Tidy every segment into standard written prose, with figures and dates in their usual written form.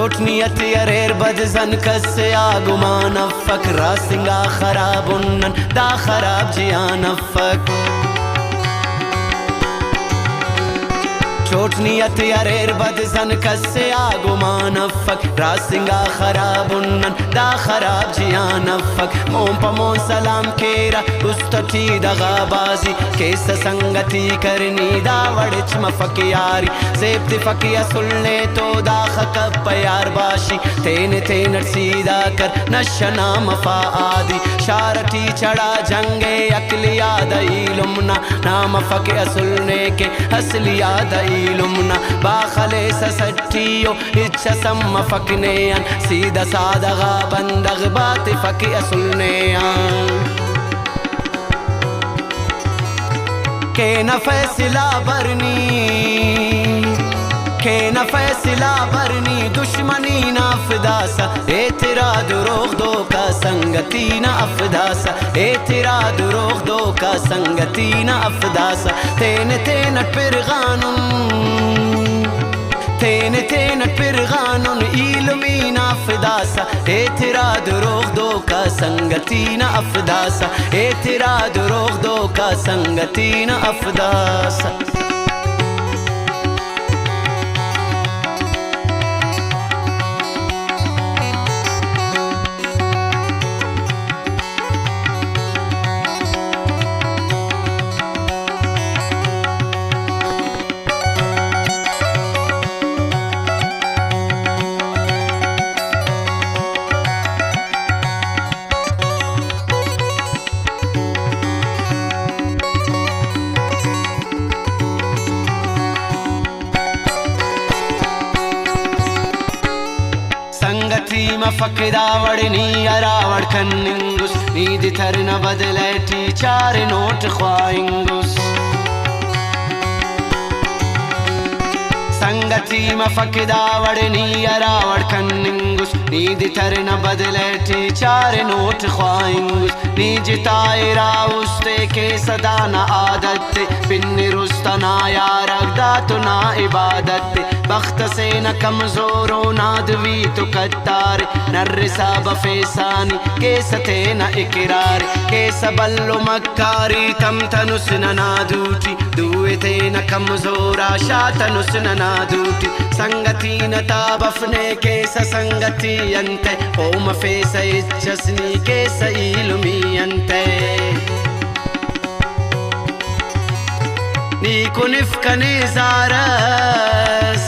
चोट नियत अरेर बदजन कसे आगुमान अफक रासिंगा खराब उन्नन दा खराब जियान अफक चोट नियत अरेर बदजन कसे आगुमान अफक रासिंगा खराब उन्नन दा खराब जियान अफक मोम पमोन सलाम केरा उस्तती दगाबाजी केस संगति करनी दा वड़च मफक यारी सेफ्ती फकिया सुलने तो दा खकब प्यार बाशी तेन तेन सीधा कर नशना मफा आदि शारती चढ़ा जंगे अकलिया दईलुमना नाम फक असुलने के असलिया दईलुमना बाखले सट्टियो इच्छा सम फकने सीधा सादगा बंदग बात फक असुलने के न फैसला बरनी के न फैसला बरनी दुश्मनी ना अफदासा ए तेरा दुरोग दो का संगति ना अफदासा ए तेरा दुरोग दो का संगति ना अफदासा तेन तेन पिरगानुन इल्मी ना अफदासा ए तेरा दुरोग दो का संगति ना अफदासा ए तेरा दुरोग दो का संगति ना अफदासा संगति मफकदा वड़नी अरावड़ कन्निंगुस नीद थर न बदलैटी चार नोट ख्वाइंगुस संगति मफकदा वड़नी अरावड़ कन्निंगुस नीद थर न बदलैटी चार नोट ख्वाइंगुस नीज तायरा उस्ते के सदा न आदत पिन रुस्तना यारगदा तो ना इबादत बख्त से न कमजोरो नादवी तो कत्तार नर्रिसा बफेसानी के सते न इकरार के सबल्लो मक्कारी तम तनुस न नादूटी दुए थे न कमजोरा शातनुस न नादूटी संगति न ताबफने के संगति अंते ओम फेस इच्छसनी के सईलुमी अंते नीको निफकने ज़ारस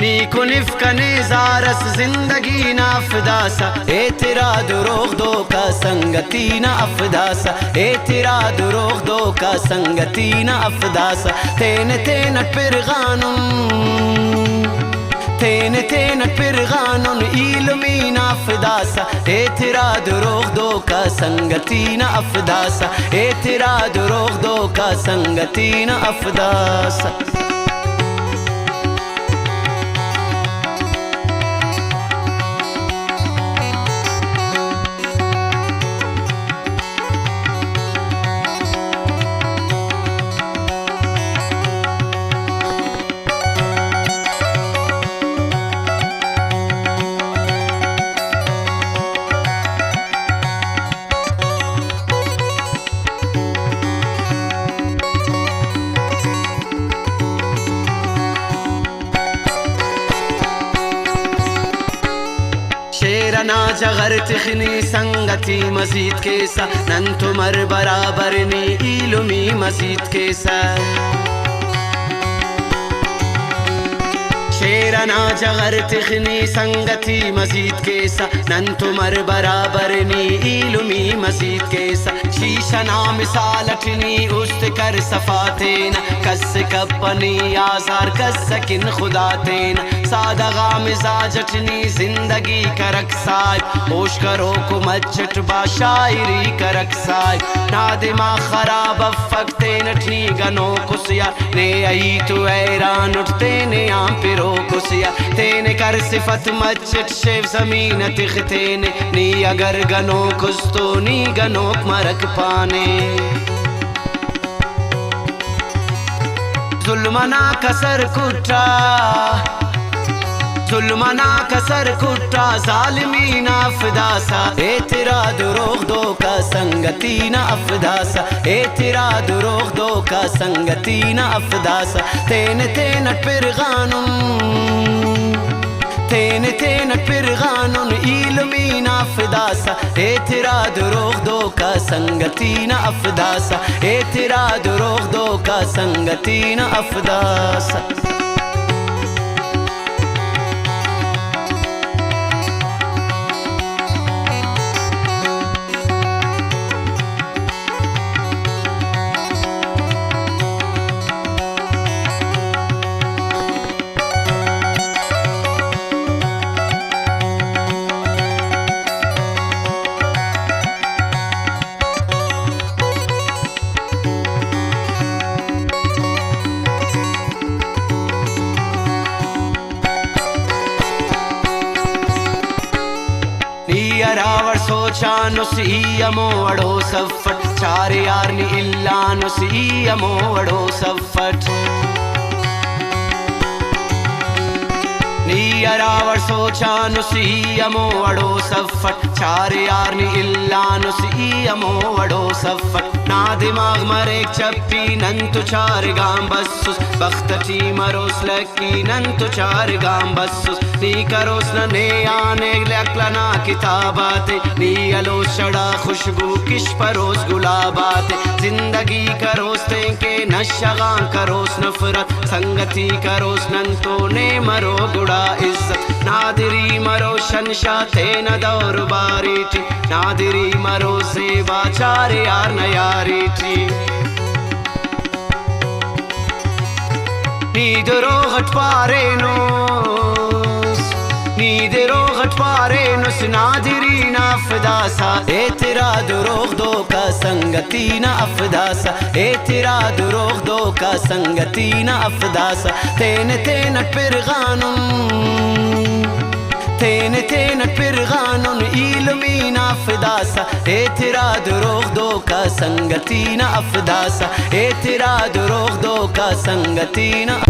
नीको निफकने ज़ारस जिंदगी ना अफदासा ए तेरा दुरोग दो का संगति ना अफदासा ए तेरा दुरोग दो का संगति ना अफदासा तेन तेन पिरगानुन इल्मी ना अफदासा ए तेरा दुरोग दो का संगति ना अफदासा ए तेरा दुरोग दो का संगति ना अफदासा शेरना जगर तिखनी संगति मजीद केसा नन तुमर बराबर नी इल्मी मजीद केसा शेरना जगर तिखनी संगति मजीद केसा नन तुमर बराबर नी इल्मी मजीद केसा शीशना मिसालटनी उस्त कर सफातेन कस कपनी आजार कस सकिन खुदा तेन सादगा मिजाजटनी जिंदगी करक साय होश करो को मच्चट बाशायरी करक साय नादिमा खराब फकते नटनी गनो कुसिया ने आई तू ऐरान उठते ने आम पिरो कुसिया तेने कर सिफत मच्चट शेव जमीन तिखतेने नी अगर गनो कुस्तो नी गनो मरक पाने जुल्मना कसर कुटा जुल्मना का सर कुट्टा जालिमीना अफदासा ए तेरा दुरोग दो का संगतीना अफदासा ए तेरा दुरोग दो का संगतीना अफदासा तेन तेन पिरगानुन इल्मीना अफदासा ए तेरा दुरोग दो का संगतीना अफदासा ए तेरा दुरोग दो का संगतीना अफदासा रावण सोचा नुसियमो अड़ो सफट चार यार नी इल्ला नुसियमो अड़ो सफट नी रावण सोचा नुसियमो अड़ो सफट चार यार नी इल्ला नुसियमो अड़ो सफट ना दिमाग मरे चप्पी नंतु चार गाम बस्सुस बख्तची मरोस लकी नंतु चार गाम बस्सुस नी करोस ने आने लकलना किताबाते नी अलो शड़ा खुशबू किश परोस गुलाबाते जिंदगी करोस के नशगा करोस नफरत संगति करोस नंतो ने मरो गुड़ा इज्जत नादिरी मरो शनशा थे न दौर बारीटी नादिरी मरो सेवा चार यार न यारीटी नीदरो हटवारे नो नीदरो हटवारे नुस नादिरी ना अफदासा ए तेरा दुरोग दो का संगतीना अफदासा ए तेरा दुरोग दो का संगतीना अफदासा तेन तेन पिरगानुन इल्मीना अफदासा ए तेरा दुरोग दो का संगतीना अफदासा ए तेरा दुरोग दो का संगतीना